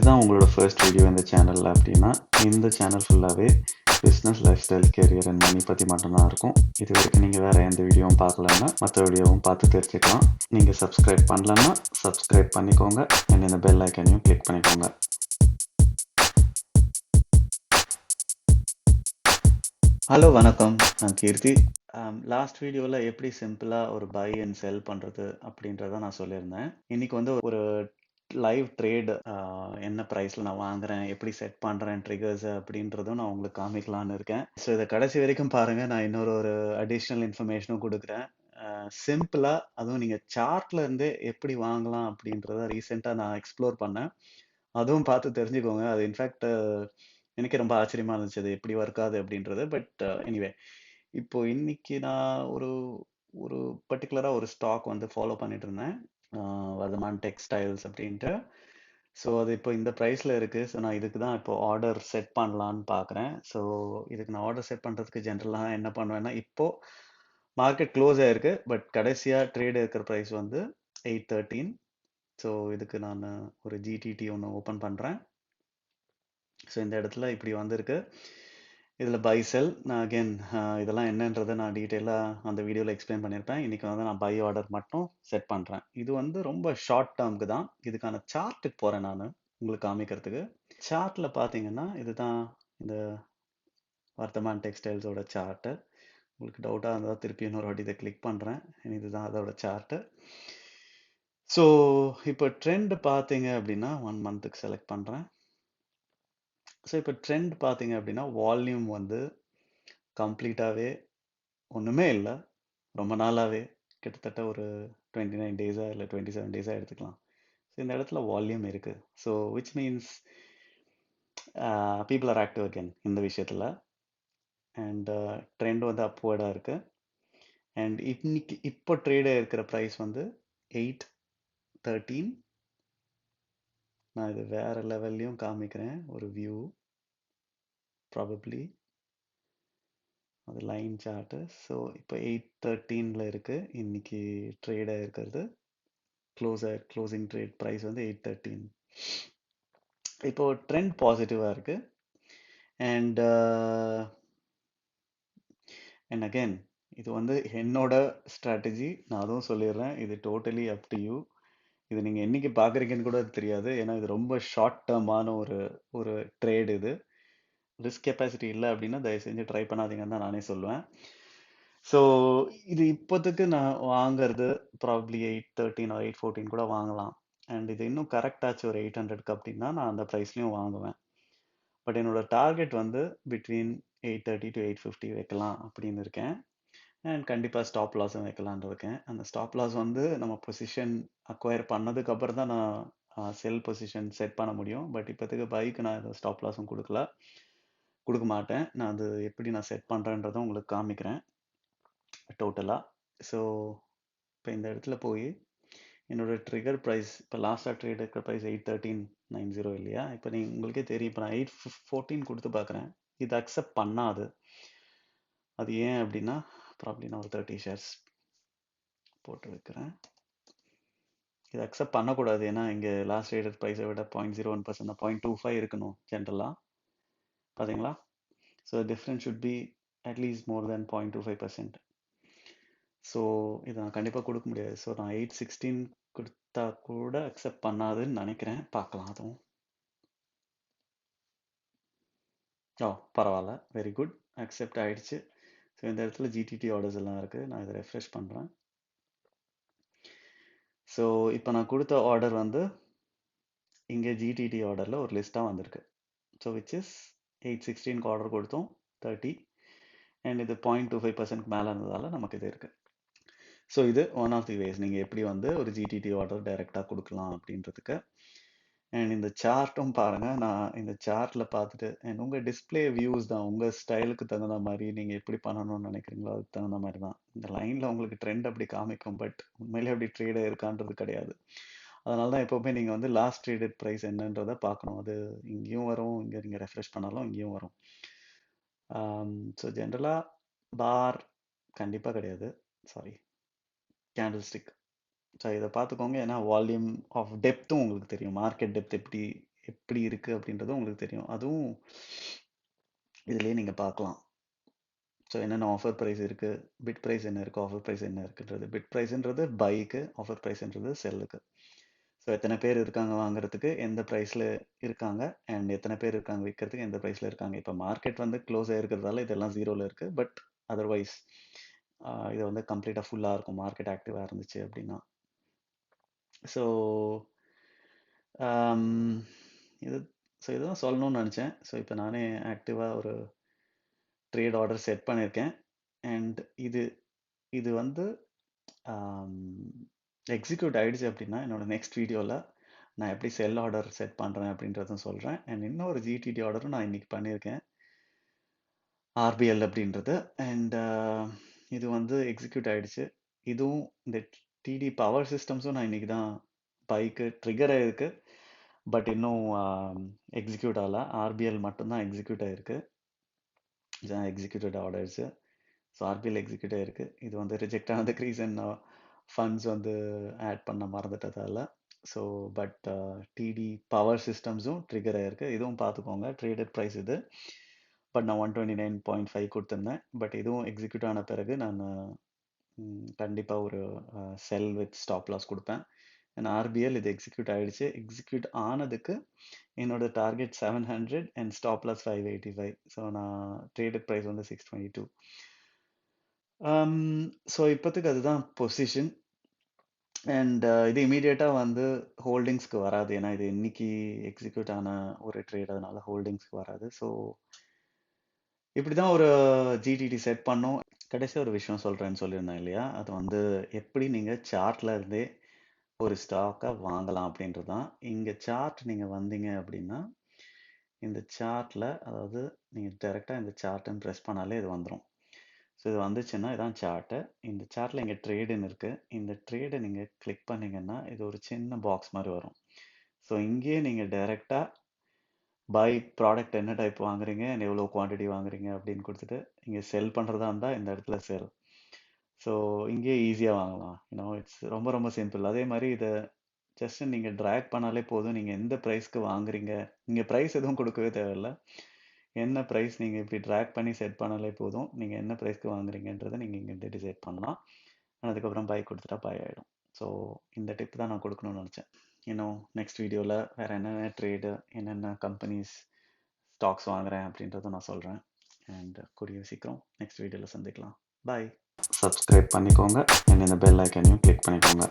இதுதான் உங்களோட first video இந்த சேனலில் அப்படின்னா இந்த சேனல் ஃபுல்லாகவே business, life style, career and money பற்றி மட்டும்தான் இருக்கும். இது வரைக்கும் நீங்கள் வேறு எந்த வீடியோவும் பார்க்கலன்னா மற்ற வீடியோவும் பார்த்து தெரிஞ்சுக்கலாம். நீங்கள் சப்ஸ்கிரைப் பண்ணலன்னா சப்ஸ்கிரைப் பண்ணிக்கோங்க அண்ட் இந்த பெல் ஐக்கனையும் கிளிக் பண்ணிக்கோங்க. ஹலோ, வணக்கம். நான் கீர்த்தி. லாஸ்ட் வீடியோவில் எப்படி சிம்பிளாக ஒரு பை அண்ட் செல் பண்ணுறது அப்படின்றத நான் சொல்லியிருந்தேன். இன்னைக்கு வந்து ஒரு லைவ் ட்ரேடு என்ன ப்ரைஸில் நான் வாங்குறேன், எப்படி செட் பண்ணுறேன் ட்ரிகர்ஸ் அப்படின்றதும் நான் உங்களுக்கு காமிக்கலான்னு இருக்கேன். ஸோ இதை கடைசி வரைக்கும் பாருங்கள். நான் இன்னொரு அடிஷ்னல் இன்ஃபர்மேஷனும் கொடுக்குறேன். சிம்பிளாக, அதுவும் நீங்கள் சார்ட்ல இருந்தே எப்படி வாங்கலாம் அப்படின்றத ரீசெண்டாக நான் எக்ஸ்ப்ளோர் பண்ணேன். அதுவும் பார்த்து தெரிஞ்சுக்கோங்க. அது இன்ஃபேக்ட் எனக்கு ரொம்ப ஆச்சரியமா இருந்துச்சு அது எப்படி ஒர்க் ஆகுது அப்படின்றது. பட் எனிவே, இப்போ இன்னைக்கு நான் ஒரு ஒரு பர்டிகுலராக ஒரு ஸ்டாக் வந்து ஃபாலோ பண்ணிட்டு இருந்தேன், வர்தமான் டெக்ஸ்டைல்ஸ் அப்படின்ட்டு. ஸோ அது இப்போ இந்த ப்ரைஸில் இருக்குது. ஸோ நான் இதுக்கு தான் இப்போ ஆர்டர் செட் பண்ணலான்னு பார்க்குறேன். ஸோ இதுக்கு நான் ஆர்டர் செட் பண்ணுறதுக்கு ஜென்ரலாக என்ன பண்ணுவேன்னா, இப்போது மார்க்கெட் க்ளோஸ் ஆகிருக்கு, பட் கடைசியாக ட்ரேட் இருக்கிற ப்ரைஸ் வந்து 813. ஸோ இதுக்கு நான் ஒரு ஜிடிடி ஒன்று ஓப்பன் பண்ணுறேன். ஸோ இந்த இடத்துல இப்படி வந்திருக்கு. இதில் பை செல் நான் அகெயின் இதெல்லாம் என்னன்றதை நான் டீட்டெயிலாக அந்த வீடியோவில் எக்ஸ்பிளைன் பண்ணியிருப்பேன். இன்றைக்கி வந்து நான் பை ஆர்டர் மட்டும் செட் பண்ணுறேன். இது வந்து ரொம்ப ஷார்ட் டேர்முக்கு தான். இதுக்கான சார்ட்டுக்கு போகிறேன் நான் உங்களுக்கு காமிக்கிறதுக்கு. சார்ட்டில் பார்த்தீங்கன்னா இதுதான் இந்த வர்த்தமான் டெக்ஸ்டைல்ஸோட சார்ட்டு. உங்களுக்கு டவுட்டாக இருந்தால் திருப்பி இன்னொரு வாட்டி இதை கிளிக் பண்ணுறேன். இதுதான் அதோட சார்ட்டு. ஸோ இப்போ ட்ரெண்ட் பார்த்தீங்க அப்படின்னா 1 மந்த்துக்கு செலக்ட் பண்ணுறேன். ஸோ இப்போ ட்ரெண்ட் பார்த்தீங்க அப்படின்னா வால்யூம் வந்து கம்ப்ளீட்டாகவே ஒன்றுமே இல்லை. ரொம்ப நாளாகவே கிட்டத்தட்ட ஒரு 29 டேஸாக இல்லை 27 டேஸாக எடுத்துக்கலாம். ஸோ இந்த இடத்துல வால்யூம் இருக்குது. So which means people are active again இந்த விஷயத்தில். அண்ட் ட்ரெண்ட் வந்து அப்வர்டாக இருக்குது. அண்ட் இன்னைக்கு இப்போ ட்ரேடாக இருக்கிற ப்ரைஸ் வந்து 813. நான் இது வேறு லெவல்லையும் காமிக்கிறேன் ஒரு வியூ. ப்ராபப்ளி அது லைன் சார்ட்டு. ஸோ இப்போ 813 இருக்குது இன்னைக்கு ட்ரேடாக இருக்கிறது. க்ளோசிங் ட்ரேட் ப்ரைஸ் வந்து 813. இப்போ ட்ரெண்ட் பாசிட்டிவாக இருக்கு. அண்ட் அகெயின் இது வந்து என்னோட ஸ்ட்ராட்டஜி. நான் அதுவும் சொல்லிடுறேன், இது டோட்டலி அப் டு யூ. இது நீங்கள் என்னைக்கு பார்க்குறீங்கன்னு கூட தெரியாது. ஏன்னா இது ரொம்ப ஷார்ட் டேர்மான ஒரு ட்ரேட். இது ரிஸ்க் கெப்பாசிட்டி இல்லை அப்படின்னா தயவு செஞ்சு ட்ரை பண்ணாதீங்கன்னு தான் நானே சொல்லுவேன். ஸோ இது இப்போதைக்கு நான் வாங்குறது ப்ராப்ளி 813 or 814 கூட வாங்கலாம். அண்ட் இது இன்னும் கரெக்டாச்சு ஒரு 800க்கு அப்படின்னா நான் அந்த ப்ரைஸ்லையும் வாங்குவேன். பட் என்னோட டார்கெட் வந்து பிட்வீன் 830 to 850 வைக்கலாம் அப்படின்னு இருக்கேன். அண்ட் கண்டிப்பாக ஸ்டாப் லாஸும் வைக்கலான்னு இருக்கேன். அந்த ஸ்டாப் லாஸ் வந்து நம்ம பொசிஷன் அக்வயர் பண்ணதுக்கு அப்புறம் தான் நான் செல் பொசிஷன் செட் பண்ண முடியும். பட் இப்போதைக்கு பைக்கு நான் எதுவும் ஸ்டாப் லாஸும் கொடுக்க மாட்டேன். நான் அது எப்படி நான் செட் பண்ணுறேன்றதை உங்களுக்கு காமிக்கிறேன் டோட்டலாக. ஸோ இப்போ இந்த இடத்துல போய் என்னோட ட்ரிகர் ப்ரைஸ் இப்போ லாஸ்ட்டாக ட்ரேட் இருக்கிற ப்ரைஸ் 813.90 இல்லையா? இப்போ உங்களுக்கே தெரியும். இப்போ நான் 814 கொடுத்து பார்க்குறேன். இது அக்செப்ட் பண்ணாது. அது ஏன் அப்படின்னா ப்ராப்ளி நான் ஒரு 30 ஷேர்ஸ் போட்டு வைக்கிறேன். இது அக்செப்ட் பண்ணக்கூடாது. ஏன்னா இங்கே லாஸ்ட் ட்ரேடட் ப்ரைஸை விட 0.01% 0.25 இருக்கணும் ஜென்ரலாக. பார்த்தீங்களா? So difference should be at least more then 0.25%. So இதை நான் கண்டிப்பாக கொடுக்க முடியாது. ஸோ நான் 816 கொடுத்தா கூட அக்செப்ட் பண்ணாதுன்னு நினைக்கிறேன். பார்க்கலாம் அதுவும். பரவாயில்ல, வெரி குட், அக்செப்ட் ஆகிடுச்சு. ஸோ இந்த இடத்துல ஜிடிடி ஆர்டர்ஸ் எல்லாம் இருக்குது. நான் இதை ரெஃப்ரெஷ் பண்ணுறேன். ஸோ இப்போ நான் கொடுத்த ஆர்டர் வந்து இங்கே ஜிடிடி ஆர்டரில் ஒரு லிஸ்ட்டாக வந்திருக்கு. ஸோ விச் இஸ் 816க்கு ஆர்டர் கொடுத்தோம் 30. அண்ட் இது 0.25% மேலே இருந்ததால் நமக்கு இது இருக்குது. ஸோ இது ஒன் ஆஃப் தி வேஸ் நீங்கள் எப்படி வந்து ஒரு ஜிடிடி ஆர்டர் டைரெக்டாக கொடுக்கலாம் அப்படின்றதுக்கு. அண்ட் இந்த சார்ட்டும் பாருங்கள். நான் இந்த சார்ட்டில் பார்த்துட்டு அண்ட் உங்கள் டிஸ்பிளே வியூஸ் தான் உங்கள் ஸ்டைலுக்கு தகுந்த மாதிரி நீங்கள் எப்படி பண்ணணும்னு நினைக்கிறீங்களோ அதுக்கு தகுந்த மாதிரி தான். இந்த லைனில் உங்களுக்கு ட்ரெண்ட் அப்படி காமிக்கும், பட் உண்மையிலே அப்படி ட்ரேடு இருக்கான்றது கிடையாது. அதனால தான் எப்போவுமே நீங்கள் வந்து லாஸ்ட் ட்ரேடட் ப்ரைஸ் என்னன்றதை பார்க்கணும். அது இங்கேயும் வரும், இங்கே நீங்கள் ரெஃப்ரெஷ் பண்ணாலும் இங்கேயும் வரும். ஸோ ஜென்ரலாக பார் கண்டிப்பாக கிடையாது, சாரி, கேண்டில் ஸ்டிக். ஸோ இதை பார்த்துக்கோங்க. ஏன்னா வால்யூம் ஆஃப் டெப்த்தும் உங்களுக்கு தெரியும், மார்க்கெட் டெப்த் எப்படி எப்படி இருக்கு அப்படின்றதும் உங்களுக்கு தெரியும். அதுவும் இதுலயே நீங்க பார்க்கலாம். ஸோ என்னென்ன ஆஃபர் ப்ரைஸ் இருக்கு, பிட் ப்ரைஸ் என்ன இருக்கு, ஆஃபர் ப்ரைஸ் என்ன இருக்குன்றது. பிட் ப்ரைஸ்ன்றது பைக்கு, ஆஃபர் ப்ரைஸ்ன்றது செல்லுக்கு. ஸோ எத்தனை பேர் இருக்காங்க வாங்குறதுக்கு, எந்த ப்ரைஸில் இருக்காங்க, அண்ட் எத்தனை பேர் இருக்காங்க விற்கிறதுக்கு, எந்த ப்ரைஸில் இருக்காங்க. இப்போ மார்க்கெட் வந்து க்ளோஸ் ஆகிருக்கிறதால இதெல்லாம் ஜீரோவில் இருக்குது. பட் அதர்வைஸ் இது வந்து கம்ப்ளீட்டாக ஃபுல்லாக இருக்கும் மார்க்கெட் ஆக்டிவாக இருந்துச்சு அப்படின்னா. ஸோ இது இதுதான் சொல்லணும்னு நினச்சேன். ஸோ இப்போ நானே ஆக்டிவாக ஒரு ட்ரேட் ஆர்டர் செட் பண்ணியிருக்கேன். அண்ட் இது இது வந்து எக்ஸிக்யூட் ஆயிடுச்சு அப்படின்னா என்னோட நெக்ஸ்ட் வீடியோவில் நான் எப்படி செல் ஆர்டர் செட் பண்ணுறேன் அப்படின்றதும் சொல்கிறேன். அண்ட் இன்னொரு ஜிடிடி ஆர்டரும் நான் இன்னைக்கு பண்ணியிருக்கேன், ஆர்பிஎல் அப்படின்றது. அண்ட் இது வந்து எக்ஸிக்யூட் ஆயிடுச்சு. இதுவும் இந்த டிடி பவர் சிஸ்டம்ஸும் நான் இன்னைக்கு தான் பைக்கு ட்ரிகர் ஆயிருக்கு. பட் இன்னும் எக்ஸிக்யூட் ஆகல. ஆர்பிஎல் மட்டும்தான் எக்ஸிக்யூட் ஆயிருக்கு. இதான் executed orders. So RBL execute ஆயிருக்கு. இது வந்து ரிஜெக்ட் ஆனதுக்கு ரீசன் ஃபண்ட்ஸ் வந்து ஆட் பண்ண மறந்துட்டதால. ஸோ பட் டிடி பவர் சிஸ்டம்ஸும் ட்ரிகர் ஆயிருக்கு. இதுவும் பார்த்துக்கோங்க, ட்ரேடட் ப்ரைஸ் இது. பட் நான் 129.5 கொடுத்துருந்தேன். பட் இதுவும் எக்ஸிக்யூட் ஆன பிறகு நான் கண்டிப்பாக ஒரு செல் வித் ஸ்டாப் லாஸ் கொடுப்பேன். அண்ட் ஆர்பிஎல் இது எக்ஸிக்யூட் ஆயிடுச்சு. எக்ஸிக்யூட் ஆனதுக்கு என்னோட target 700 and stop loss 585. So நான் ட்ரேடட் ப்ரைஸ் வந்து 622. ஸோ இப்போத்துக்கு அதுதான் பொசிஷன். அண்ட் இது இமீடியட்டாக வந்து ஹோல்டிங்ஸ்க்கு வராது. ஏன்னா இது இன்னைக்கு எக்ஸிக்யூட் ஆன ஒரு ட்ரேட், அதனால ஹோல்டிங்ஸ்க்கு வராது. ஸோ இப்படி தான் ஒரு ஜிடிடி செட் பண்ணோம். கடைசி ஒரு விஷயம் சொல்கிறேன்னு சொல்லியிருந்தேன் இல்லையா, அது வந்து எப்படி நீங்கள் சார்ட்ல இருந்தே ஒரு ஸ்டாக்கை வாங்கலாம் அப்படின்றது தான். இங்கே சார்ட் நீங்கள் வந்தீங்க அப்படின்னா இந்த சார்ட்டில், அதாவது நீங்கள் டைரெக்டாக இந்த சார்ட்டுன்னு ப்ரெஸ் பண்ணாலே இது வந்துடும். ஸோ இது வந்துச்சுன்னா இதான் சார்ட்டு. இந்த சார்ட்டில் இங்கே ட்ரேடுன்னு இருக்குது. இந்த ட்ரேடை நீங்கள் கிளிக் பண்ணிங்கன்னா இது ஒரு சின்ன பாக்ஸ் மாதிரி வரும். ஸோ இங்கேயே நீங்கள் டைரெக்டாக பை ப்ராடக்ட் என்ன டைப் வாங்குறீங்க, எவ்வளோ குவான்டிட்டி வாங்குறீங்க அப்படின்னு கொடுத்துட்டு இங்கே செல் பண்ணுறதா இருந்தால் இந்த இடத்துல செல். ஸோ இங்கேயே ஈஸியாக வாங்கலாம். இட்ஸ் ரொம்ப ரொம்ப சிம்பிள். அதே மாதிரி இதை ஜஸ்ட் நீங்கள் ட்ராக் பண்ணாலே போதும். நீங்கள் எந்த ப்ரைஸ்க்கு வாங்குறீங்க, நீங்கள் ப்ரைஸ் எதுவும் கொடுக்கவே தேவையில்லை. என்ன ப்ரைஸ் நீங்கள் இப்படி ட்ராக் பண்ணி செட் பண்ணாலே போதும். நீங்கள் என்ன ப்ரைஸ்க்கு வாங்குறீங்கன்றதை நீங்கள் இங்கே டிசைட் பண்ணலாம். அதுக்கப்புறம் பை கொடுத்துட்டா பை ஆகிடும். ஸோ இந்த டிப் தான் நான் கொடுக்கணும்னு நினச்சேன். நெக்ஸ்ட் வீடியோவில் வேறு என்னென்ன ட்ரேடு, என்னென்ன கம்பெனிஸ் ஸ்டாக்ஸ் வாங்குறேன் அப்படின்றத நான் சொல்கிறேன். அண்ட் கூடிய சீக்கிரம் நெக்ஸ்ட் வீடியோவில் சந்திக்கலாம். பாய். சப்ஸ்கிரைப் பண்ணிக்கோங்க. அண்ட் இந்த பெல் ஐக்கனையும் கிளிக் பண்ணிக்கோங்க.